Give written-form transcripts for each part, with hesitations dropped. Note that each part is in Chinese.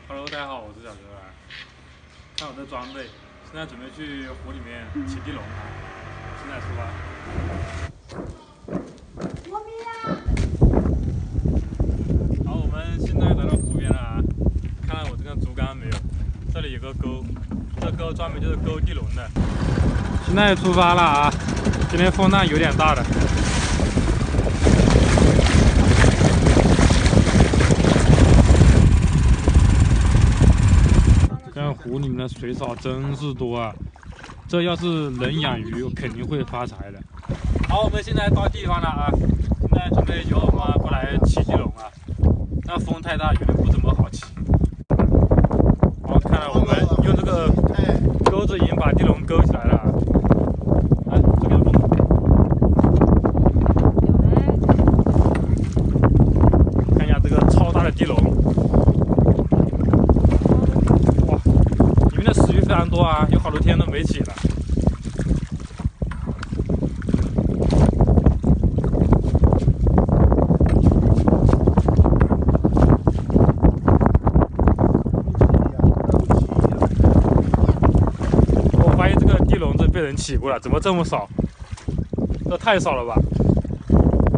Hello， 大家好，我是小哥啊。看我的装备，现在准备去湖里面起地笼啊。现在出发。好，我们现在来到湖边了啊。看到我这根竹竿没有？这里有个钩，这钩专门就是钩地笼的。现在出发了啊！今天风浪有点大的。看湖里面的水草真是多啊！这要是能养鱼，我肯定会发财的。好，我们现在到地方了啊！现在准备由我妈过来起地笼啊。那风太大，有点不怎么好起。好，看来我们用这个钩子已经把地笼勾起来了。来，这边风。看一下这个超大的地笼。非常多啊，有好多天都没起了。我发现这个地笼子被人起过了，怎么这么少？这太少了吧？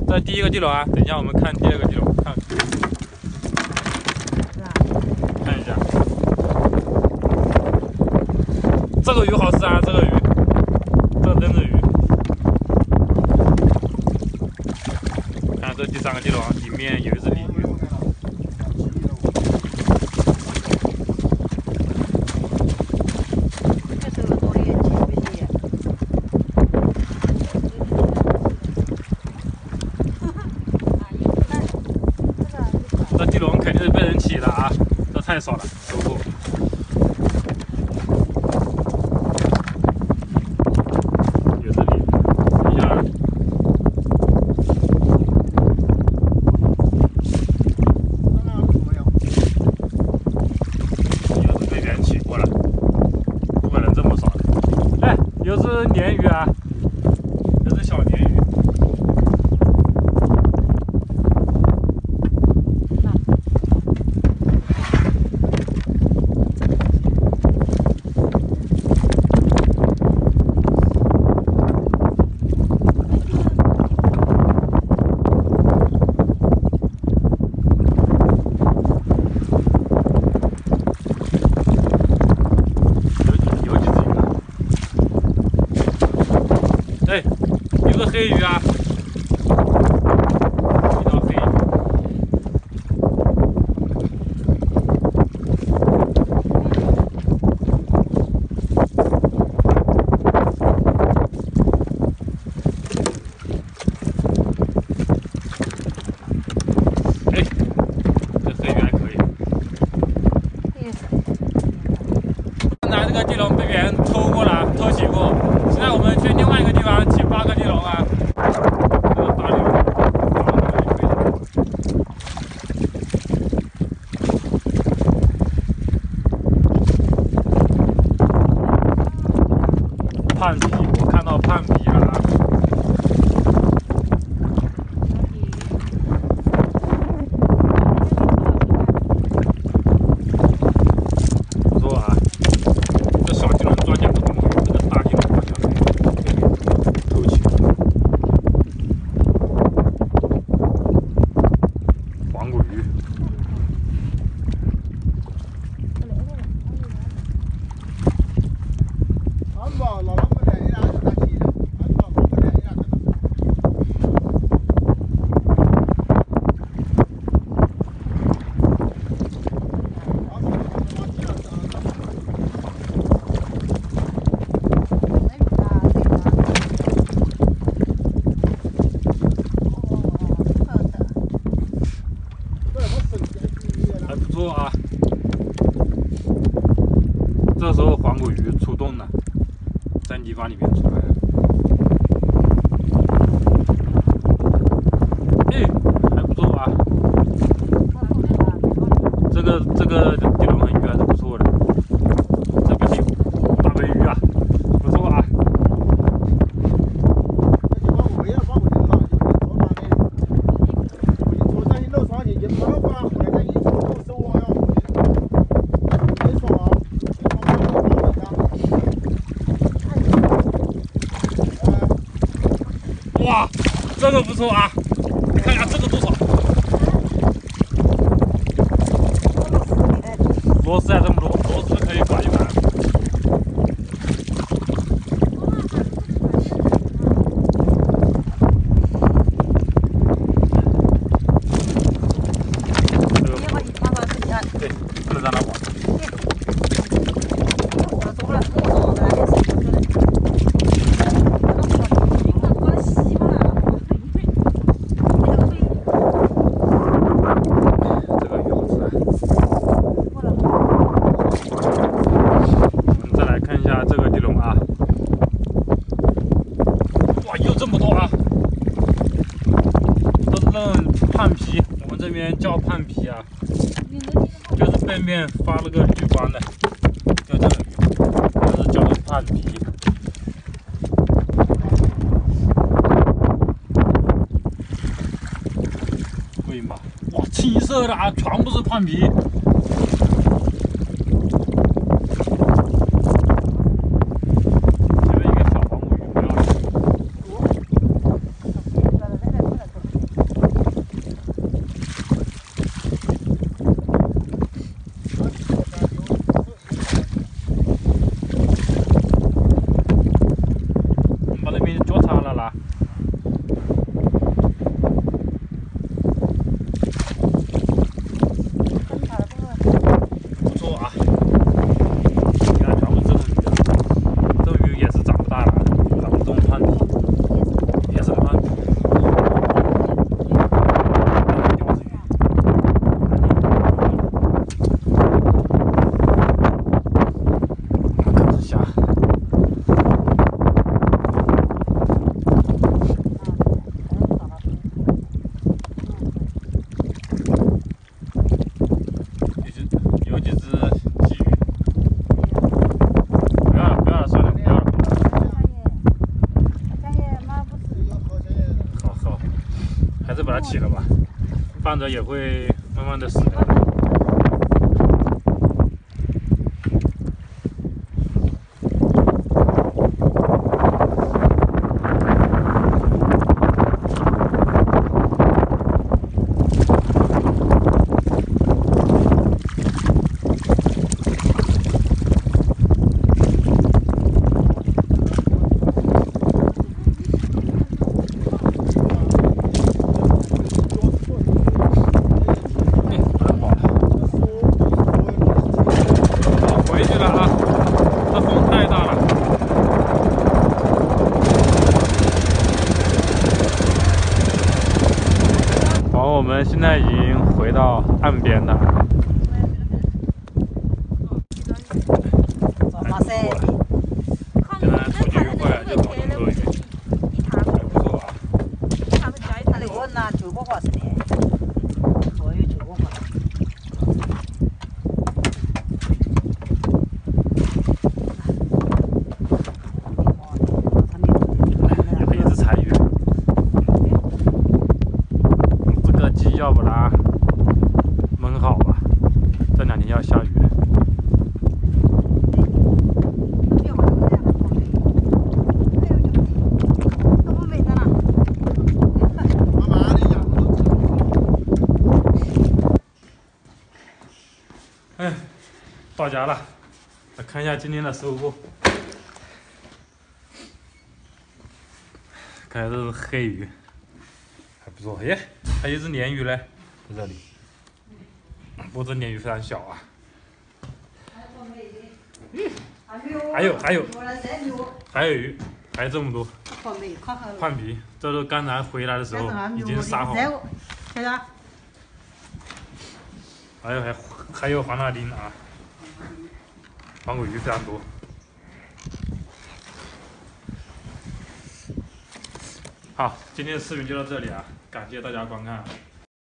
这第一个地笼啊，等一下我们看第二个地笼，看一下。这个鱼好吃啊，这个鱼，这个灯子鱼。看这第三个地笼，里面有一只鲤鱼。这地笼肯定是被人起的啊，这太少了，收获。有只鲶鱼啊，有只小鲶鱼。哎，有个黑鱼啊，一条黑鱼。哎，这黑鱼还可以。刚才这个地笼被别人偷过了，偷起过。现在我们去另外一个地方起8个地笼啊。这个大地笼，胖皮，我看到胖皮了啊。不错啊，这小地笼专家都不懂，这个大地笼好像偷起。黄骨鱼。还不错啊，这时候黄骨鱼出洞了，在泥巴里面出来了。哎，还不错啊，这个地笼鱼还是不错的，这不行，大尾鱼啊，不错啊。这个不错啊，看看这个多少，螺丝还这么多，螺丝可以管一管。对，不能让它滑。这么多啊，都是那种胖皮，我们这边叫胖皮啊，就是背面发了个绿光的，就这个鱼，就是叫胖皮。对嘛？哇，青色的啊，全部是胖皮。还是把它起了吧，放着也会慢慢的死掉的。我们现在已经回到岸边了。哇塞！现在出去愉快就搞这么多鱼，还不错啊。他那个拿9个华是的，所有9个华。有一只柴鱼。要不然焖好吧，这2天要下雨了。哎，到家了，来看一下今天的收获。看这是黑鱼，还不错。耶，还有一只鲶鱼嘞，在这里。不过这鲶鱼非常小啊。还有鱼，还有这么多。胖皮，这都刚才回来的时候已经杀好了。还有黄大丁啊，黄果鱼非常多。好，今天的视频就到这里啊，感谢大家观看。